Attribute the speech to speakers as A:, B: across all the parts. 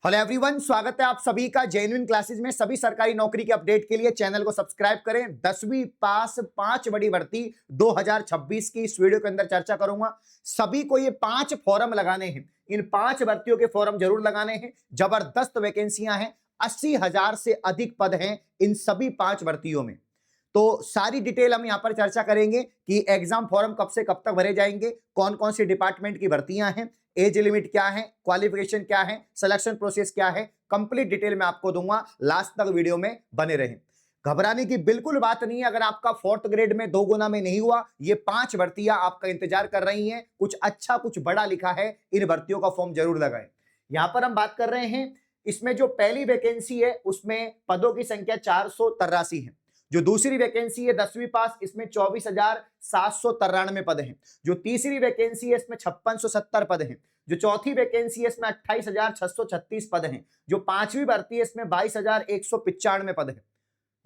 A: Hello everyone, स्वागत है आप सभी का जेन्युइन क्लासेस में। सभी सरकारी नौकरी के अपडेट के लिए चैनल को सब्सक्राइब करें। 10वीं पास 5 बड़ी भर्ती 2026 की इस वीडियो के अंदर चर्चा करूंगा। सभी को ये 5 फॉर्म लगाने हैं। इन 5 भर्तियों के फॉर्म जरूर लगाने हैं। जबरदस्त वैकेंसियां हैं, 80,000 से अधिक पद हैं इन सभी 5 भर्तियों में। तो सारी डिटेल हम यहां पर चर्चा करेंगे कि एग्जाम फॉर्म कब से कब तक भरे जाएंगे, कौन कौन सी डिपार्टमेंट की भर्तियां हैं, एज लिमिट क्या है, क्वालिफिकेशन क्या है, सिलेक्शन प्रोसेस क्या है, कंप्लीट डिटेल मैं आपको दूंगा। लास्ट तक वीडियो में बने रहें। घबराने की बिल्कुल बात नहीं है। अगर आपका 4th ग्रेड में 2 गुना में नहीं हुआ, ये 5 भर्तियां आपका इंतजार कर रही हैं। कुछ अच्छा कुछ बड़ा लिखा है, इन भर्तियों का फॉर्म जरूर लगाएं। यहां पर हम बात कर रहे हैं, इसमें जो पहली वैकेंसी है उसमें पदों की संख्या 483 है। जो दूसरी वैकेंसी है 10वीं पास, इसमें 24,793 पद हैं। जो तीसरी वैकेंसी है इसमें 5670 पद हैं। जो चौथी वैकेंसी है इसमें 28,636 पद हैं। जो 5वीं भर्ती है इसमें 22,195 पद हैं।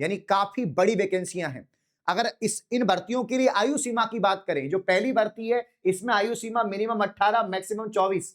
A: यानी काफी बड़ी वैकेंसियां हैं। अगर इन भर्तियों के लिए आयु सीमा की बात करें, जो पहली भर्ती है इसमें आयु सीमा मिनिमम 18 मैक्सिमम 24,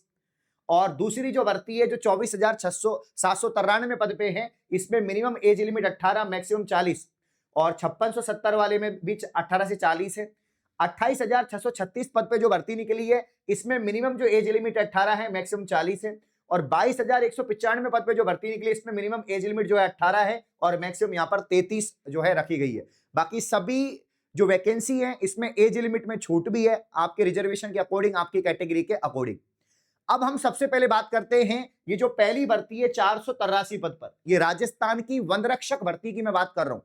A: और दूसरी जो भर्ती है जो 24,793 पद पे है, इसमें मिनिमम एज लिमिट 18 मैक्सिमम 40, और 5670 वाले में बीच 18 से 40 है। 28,636 पद पे जो भर्ती निकली है, इसमें मिनिमम जो एज लिमिट 18 है मैक्सिमम 40 है। और 22,195 पद पे जो भर्ती निकली, इसमें मिनिमम एज लिमिट जो है 18 है और मैक्सिमम यहाँ पर 33 जो है रखी गई है। बाकी सभी जो वैकेंसी है इसमें एज लिमिट में छूट भी है, आपके रिजर्वेशन के अकॉर्डिंग, आपकी कैटेगरी के अकॉर्डिंग। अब हम सबसे पहले बात करते हैं, ये जो पहली भर्ती है 483 पद पर, ये राजस्थान की वनरक्षक भर्ती की मैं बात कर रहा हूं।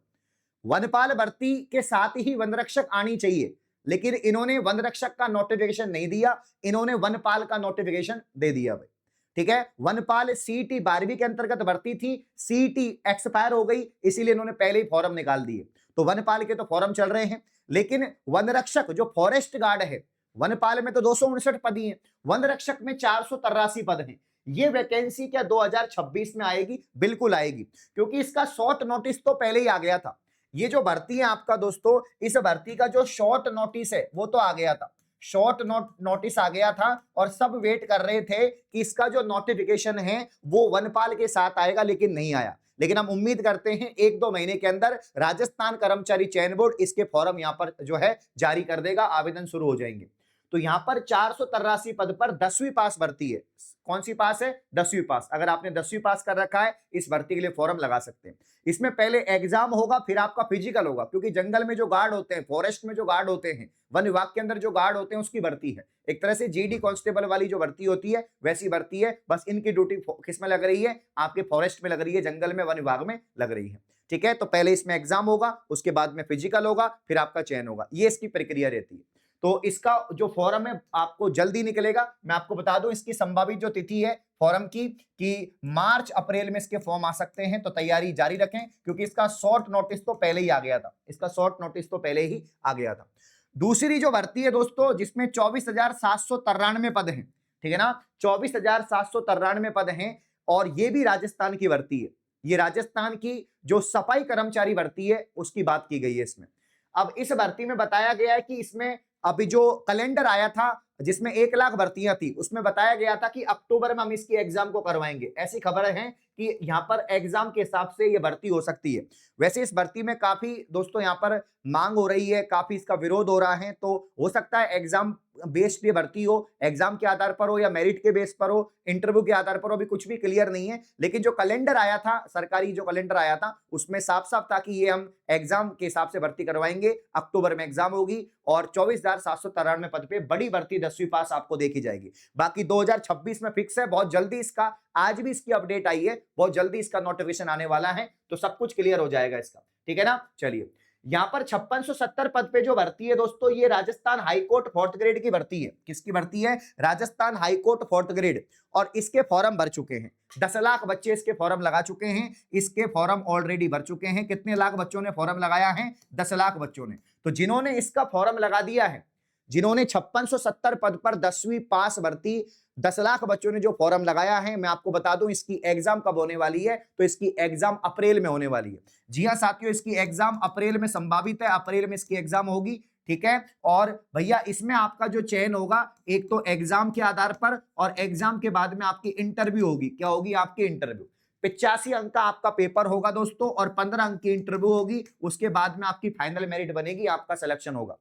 A: वनपाल भर्ती के साथ ही वनरक्षक आनी चाहिए, लेकिन इन्होंने वनरक्षक का नोटिफिकेशन नहीं दिया, इन्होंने वनपाल का नोटिफिकेशन दे दिया भाई। ठीक है, वनपाल सीईटी 12वीं के अंतर्गत भर्ती थी, सीईटी एक्सपायर हो गई, इसीलिए इन्होंने पहले ही फॉर्म निकाल दिए। तो वनपाल के तो फॉर्म चल रहे हैं, लेकिन वनरक्षक जो फॉरेस्ट गार्ड है, वनपाल में तो 259 पद ही हैं, वनरक्षक में 483 पद हैं। ये वैकेंसी क्या 2026 में आएगी? बिल्कुल आएगी, क्योंकि इसका शॉर्ट नोटिस तो पहले ही आ गया था। ये जो भर्ती है आपका दोस्तों, इस भर्ती का जो शॉर्ट नोटिस है वो तो आ गया था, शॉर्ट नोटिस आ गया था, और सब वेट कर रहे थे कि इसका जो नोटिफिकेशन है वो वनपाल के साथ आएगा, लेकिन नहीं आया। लेकिन हम उम्मीद करते हैं 1-2 महीने के अंदर राजस्थान कर्मचारी चयन बोर्ड इसके फॉर्म यहां पर जो है जारी कर देगा, आवेदन शुरू हो जाएंगे। तो यहां पर 483 पद पर 10वीं पास भर्ती है। कौन सी पास है? 10वीं पास। अगर आपने 10वीं पास कर रखा है, इस भर्ती के लिए फॉर्म लगा सकते हैं। इसमें पहले एग्जाम होगा, फिर आपका फिजिकल होगा, क्योंकि जंगल में जो गार्ड होते हैं, फॉरेस्ट में जो गार्ड होते हैं, वन विभाग के अंदर जो गार्ड होते हैं, उसकी भर्ती है। एक तरह से जीडी कांस्टेबल वाली जो भर्ती होती है वैसी भर्ती है, बस इनकी ड्यूटी किस में लग रही है? आपके फॉरेस्ट में लग रही है, जंगल में, वन विभाग में लग रही है। ठीक है, तो पहले इसमें एग्जाम होगा, उसके बाद में फिजिकल होगा, फिर आपका चयन होगा। ये इसकी प्रक्रिया रहती है। तो इसका जो फॉर्म है आपको जल्दी निकलेगा। मैं आपको बता दूं, इसकी संभावित जो तिथि है फॉर्म की कि मार्च अप्रैल में इसके फॉर्म आ सकते हैं, तो तैयारी जारी रखें, क्योंकि इसका शॉर्ट नोटिस तो पहले ही आ गया था, इसका शॉर्ट नोटिस तो पहले ही आ गया था। दूसरी जो भर्ती है दोस्तों, जिसमें 24,793 पद हैं, ठीक है ना, 24,793 पद हैं, और ये भी राजस्थान की भर्ती है। ये राजस्थान की जो सफाई कर्मचारी भर्ती है उसकी बात की गई है इसमें। अब इस भर्ती में बताया गया है कि इसमें अभी जो कैलेंडर आया था जिसमें 1 लाख भर्तियां थी, उसमें बताया गया था कि अक्टूबर में हम इसकी एग्जाम को करवाएंगे। ऐसी खबर है कि यहां पर एग्जाम के हिसाब से ये भर्ती हो सकती है। वैसे इस भर्ती में काफी दोस्तों यहां पर मांग हो रही है, काफी इसका विरोध हो रहा है, तो हो सकता है एग्जाम बेस्ड ये भर्ती हो, एग्जाम के आधार पर हो या मेरिट के बेस पर हो, इंटरव्यू के आधार पर हो, अभी कुछ भी क्लियर नहीं है। लेकिन जो कैलेंडर आया था, सरकारी जो कैलेंडर आया था, उसमें साफ साफ था कि ये हम एग्जाम के हिसाब से भर्ती करवाएंगे, अक्टूबर में एग्जाम होगी, और 24,793 पद पे बड़ी भर्ती 10वीं पास आपको देखी जाएगी। बाकी 2026 में फिक्स है, बहुत जल्दी इसका, आज भी इसकी अपडेट आई है, बहुत जल्दी इसका नोटिफिकेशन आने वाला है, तो सब कुछ क्लियर हो जाएगा इसका। ठीक है ना, चलिए। यहां पर 5670 पद पे जो भर्ती है दोस्तों, ये राजस्थान हाईकोर्ट 4th ग्रेड की भर्ती है। किसकी भर्ती है? राजस्थान हाईकोर्ट 4th ग्रेड, और इसके फॉर्म भर चुके हैं 10 लाख बच्चे, इसके फॉर्म लगा चुके हैं, इसके फॉर्म ऑलरेडी भर चुके हैं। कितने लाख बच्चों ने फॉर्म लगाया है? 10 लाख बच्चों ने। तो जिन्होंने इसका फॉर्म लगा दिया है, जिन्होंने 5670 पद पर 10वीं पास भर्ती 10 लाख बच्चों ने जो फॉर्म लगाया है, मैं आपको बता दूं इसकी एग्जाम कब होने वाली है, तो इसकी एग्जाम अप्रैल में होने वाली है। जी हां साथियों, इसकी एग्जाम अप्रैल में संभावित है, अप्रैल में इसकी एग्जाम होगी। ठीक है। और भैया इसमें आपका जो चयन होगा एक तो एग्जाम के आधार पर, और एग्जाम के बाद में आपकी इंटरव्यू होगी। क्या होगी आपकी इंटरव्यू? 85 अंक का आपका पेपर होगा दोस्तों, और 15 अंक की इंटरव्यू होगी। उसके बाद में आपकी फाइनल मेरिट बनेगी, आपका सिलेक्शन होगा।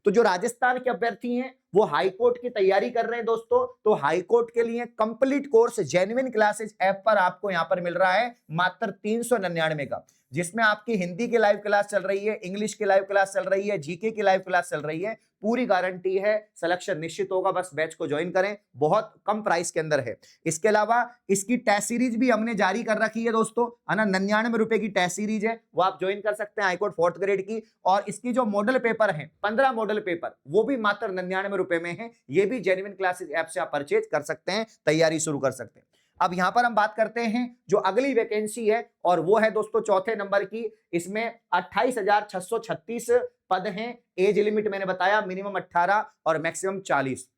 A: तो जो राजस्थान के अभ्यर्थी हैं वो हाई कोर्ट की तैयारी कर रहे हैं दोस्तों, तो हाई कोर्ट के लिए complete course genuine classes app पर आपको यहां पर मिल रहा है मात्र 399 का, जिसमें आपकी हिंदी की लाइव क्लास चल रही है, इंग्लिश की लाइव क्लास चल रही है, जीके की लाइव क्लास चल रही है। पूरी गारंटी है, सिलेक्शन निश्चित होगा, बस बैच को ज्वाइन करें। बहुत कम प्राइस के अंदर है। इसके अलावा इसकी टेस्ट सीरीज भी हमने जारी कर रखी है दोस्तों, है ना। 99 रुपए की टेस्ट सीरीज है, वो आप ज्वाइन कर सकते हैं हाईकोर्ट 4th ग्रेड की। और इसकी जो मॉडल पेपर है 15 मॉडल पेपर, वो भी मात्र 99 रुपए में है। ये भी जेन्युइन क्लासेस ऐप से आप परचेज कर सकते हैं, तैयारी शुरू कर सकते हैं। अब यहां पर हम बात करते हैं जो अगली वैकेंसी है, और वो है दोस्तों 4थे नंबर की। इसमें 28,636 पद हैं। एज लिमिट मैंने बताया मिनिमम 18 और मैक्सिमम 40।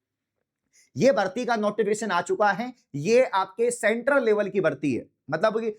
A: ये भर्ती का नोटिफिकेशन आ चुका है। ये आपके सेंट्रल लेवल की भर्ती है, मतलब कि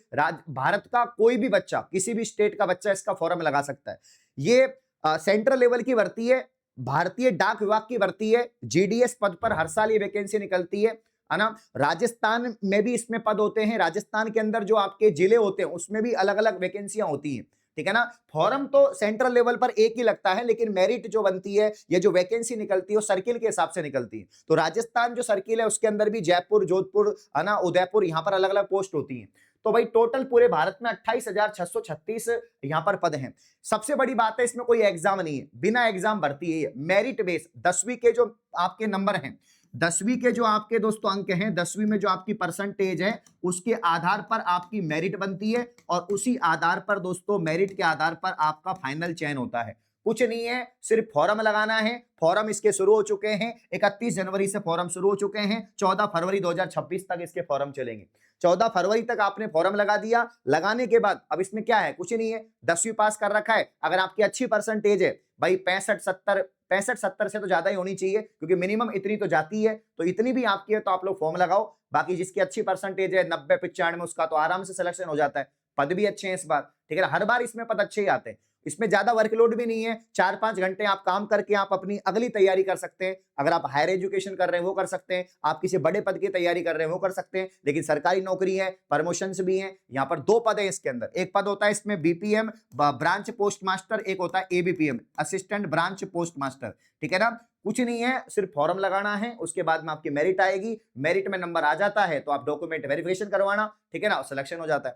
A: भारत का कोई भी बच्चा, किसी भी स्टेट का बच्चा इसका फॉर्म लगा सकता है। ये सेंट्रल लेवल की भर्ती है, भारतीय डाक विभाग की भर्ती है। जीडीएस पद पर हर साल ये वैकेंसी निकलती है ना। राजस्थान में भी इसमें पद होते हैं। राजस्थान के अंदर जो आपके जिले होते हैं उसमें भी अलग अलग वैकेंसियां होती हैं, ठीक है ना। फॉर्म तो सेंट्रल लेवल पर एक ही लगता है, लेकिन मेरिट जो बनती है या जो वैकेंसी निकलती है वो सर्किल के हिसाब से निकलती है। तो राजस्थान जो सर्किल है उसके अंदर भी जयपुर, जोधपुर, है ना, उदयपुर, यहां पर अलग अलग पोस्ट होती है। तो भाई टोटल पूरे भारत में 28,636 यहां पर पद हैं। सबसे बड़ी बात है इसमें कोई एग्जाम नहीं है, बिना एग्जाम भर्ती है, मेरिट बेस। 10वीं के जो आपके नंबर हैं, 10वीं के जो आपके दोस्तों अंक हैं, 10वीं में जो आपकी परसेंटेज है उसके आधार पर आपकी मेरिट बनती है, और उसी आधार पर दोस्तों, मेरिट के आधार पर आपका फाइनल चयन होता है। कुछ नहीं है, सिर्फ फॉर्म लगाना है। फॉर्म इसके शुरू हो चुके हैं, 31 जनवरी से फॉर्म शुरू हो चुके हैं। 14 फरवरी 2026 तक इसके फॉर्म चलेंगे। 14 फरवरी तक आपने फॉर्म लगा दिया। लगाने के बाद अब इसमें क्या है, कुछ नहीं है, 10वीं पास कर रखा है, अगर आपकी अच्छी परसेंटेज है भाई 65-70 से तो ज्यादा ही होनी चाहिए, क्योंकि मिनिमम इतनी तो जाती है, तो इतनी भी आपकी है तो आप लोग फॉर्म लगाओ। बाकी जिसकी अच्छी परसेंटेज है 90-95, उसका तो आराम से सिलेक्शन हो जाता है। पद भी अच्छे हैं इस बार, ठीक है ना, हर बार इसमें पद अच्छे ही आते हैं। इसमें ज्यादा वर्कलोड भी नहीं है, 4-5 घंटे आप काम करके आप अपनी अगली तैयारी कर सकते हैं। अगर आप हायर एजुकेशन कर रहे हैं वो कर सकते हैं, आप किसी बड़े पद की तैयारी कर रहे हैं वो कर सकते हैं। लेकिन सरकारी नौकरी है, प्रमोशंस भी हैं। यहाँ पर 2 पद है इसके अंदर। एक पद होता है इसमें बीपीएम ब्रांच पोस्ट मास्टर, एक होता है ABPM assistant branch post master, ठीक है ना। कुछ नहीं है, सिर्फ फॉर्म लगाना है, उसके बाद में आपकी मेरिट आएगी। मेरिट में नंबर आ जाता है तो आप डॉक्यूमेंट वेरिफिकेशन करवाना, ठीक है ना, सिलेक्शन हो जाता है।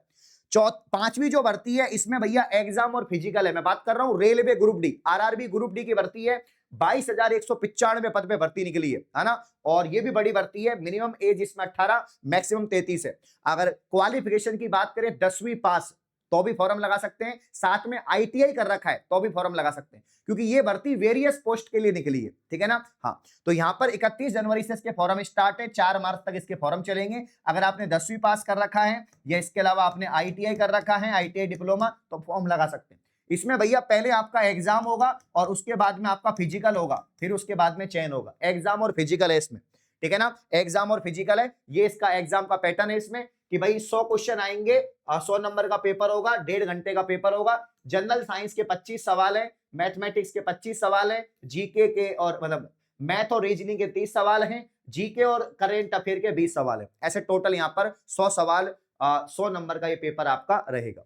A: 5वीं जो भर्ती है इसमें भैया एग्जाम और फिजिकल है। मैं बात कर रहा हूं railway group D, RRB group D की भर्ती है। 22,195 पद पे भर्ती निकली है ना। और ये भी बड़ी भर्ती है। मिनिमम एज इसमें 18, मैक्सिमम 33 है। अगर क्वालिफिकेशन की बात करें 10वीं पास तो भी फॉर्म लगा सकते हैं, साथ में आईटीआई कर रखा है तो भी फॉर्म लगा सकते हैं, क्योंकि ये भर्ती वेरियस पोस्ट के लिए निकली है, ठीक है ना। हाँ, तो यहां पर 31 जनवरी से इसके फॉर्म स्टार्ट है, 4 मार्च तक इसके फॉर्म चलेंगे। अगर आपने 10वीं पास कर रखा है या इसके अलावा आपने आईटीआई कर रखा है, आईटीआई डिप्लोमा, तो फॉर्म लगा सकते हैं। इसमें भैया पहले आपका एग्जाम होगा और उसके बाद में आपका फिजिकल होगा, फिर उसके बाद में चयन होगा। एग्जाम और फिजिकल है इसमें, ठीक है ना, एग्जाम और फिजिकल है। ये इसका एग्जाम का पैटर्न है इसमें कि भाई 100 क्वेश्चन आएंगे, 100 नंबर का पेपर होगा, 1.5 घंटे का पेपर होगा। जनरल साइंस के 25 सवाल है, मैथमेटिक्स के 25 सवाल है, जीके के और मतलब मैथ और रीजनिंग के 30 सवाल हैं, जीके और करेंट अफेयर के 20 सवाल है। ऐसे टोटल यहाँ पर 100 सवाल, 100 नंबर का ये पेपर आपका रहेगा।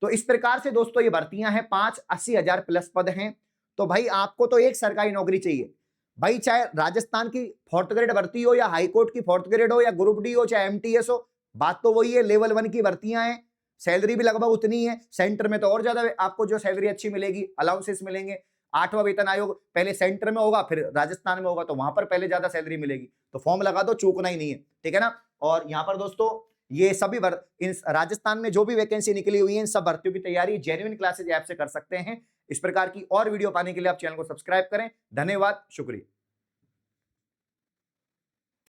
A: तो इस प्रकार से दोस्तों ये भर्तियां हैं, 5-80,000 प्लस पद हैं। तो भाई आपको तो एक सरकारी नौकरी चाहिए भाई, चाहे राजस्थान की 4th ग्रेड भर्ती हो या हाईकोर्ट की 4th ग्रेड हो या ग्रुप डी हो चाहे एमटीएस हो, बात तो वही है। लेवल 1 की भर्तियां हैं, सैलरी भी लगभग उतनी है। सेंटर में तो और ज्यादा आपको जो सैलरी अच्छी मिलेगी, अलाउंसेस मिलेंगे। 8वां वेतन आयोग पहले सेंटर में होगा, फिर राजस्थान में होगा, तो वहां पर पहले ज्यादा सैलरी मिलेगी। तो फॉर्म लगा दो, चूकना ही नहीं है, ठीक है ना। और यहाँ पर दोस्तों ये सभी इन राजस्थान में जो भी वैकेंसी निकली हुई है, इन सब भर्तियों की तैयारी जेन्युइन क्लासेज ऐप से कर सकते हैं। इस प्रकार की और वीडियो पाने के लिए आप चैनल को सब्सक्राइब करें। धन्यवाद, शुक्रिया।